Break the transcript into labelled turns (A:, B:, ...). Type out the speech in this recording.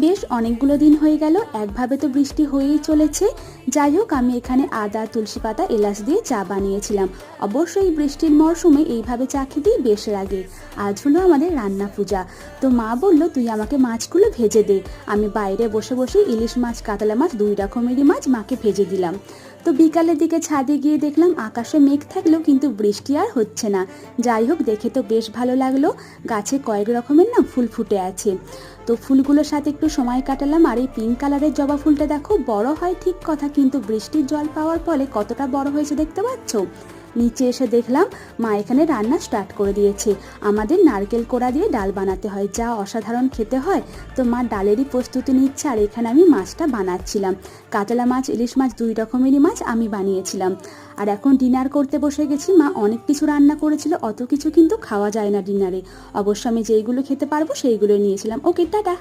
A: বেশ অনেকগুলো দিন হয়ে গেল, একভাবে তো বৃষ্টি হয়েই চলেছে। যাই হোক, আমি এখানে আদা, তুলসী পাতা, এলাচ দিয়ে চা বানিয়েছিলাম। অবশ্যই বৃষ্টির মরশুমে এইভাবে চা খেতেই বেশ লাগে। আজ হলো আমাদের রান্না পূজা। তো মা বলল, তুই আমাকে মাছগুলো ভেজে দে। আমি বাইরে বসে বসে ইলিশ মাছ, কাতলা মাছ, 2 রকমেরই মাছ মাকে ভেজে দিলাম। তো বিকালের দিকে ছাদে গিয়ে দেখলাম আকাশে মেঘ থাকলেও কিন্তু বৃষ্টি আর হচ্ছে না। যাই হোক, দেখে তো বেশ ভালো লাগলো। গাছে কয়েক রকমের না ফুল ফুটে আছে। তো ফুলগুলোর সাথে একটু সময় কাটালাম। আর এই পিঙ্ক কালারের জবা ফুলটা দেখো, বড় হয় ঠিক কথা, কিন্তু বৃষ্টির জল পাওয়ার ফলে কতটা বড় হয়েছে দেখতে পাচ্ছ। নিচে এসে দেখলাম মা এখানে রান্না স্টার্ট করে দিয়েছে। আমাদের নারকেল কোড়া দিয়ে ডাল বানাতে হয়, যা অসাধারণ খেতে হয়। তো মা ডালেরই প্রস্তুতি নিচ্ছে, আর এখানে আমি মাছটা বানাচ্ছিলাম। কাতলা মাছ, ইলিশ মাছ, 2 রকমেরই মাছ আমি বানিয়েছিলাম। আর এখন ডিনার করতে বসে গেছি। মা অনেক কিছু রান্না করেছিল, অত কিছু কিন্তু খাওয়া যায় না ডিনারে। অবশ্য আমি যেইগুলো খেতে পারবো সেইগুলো নিয়েছিলাম। ওকে, টাটা।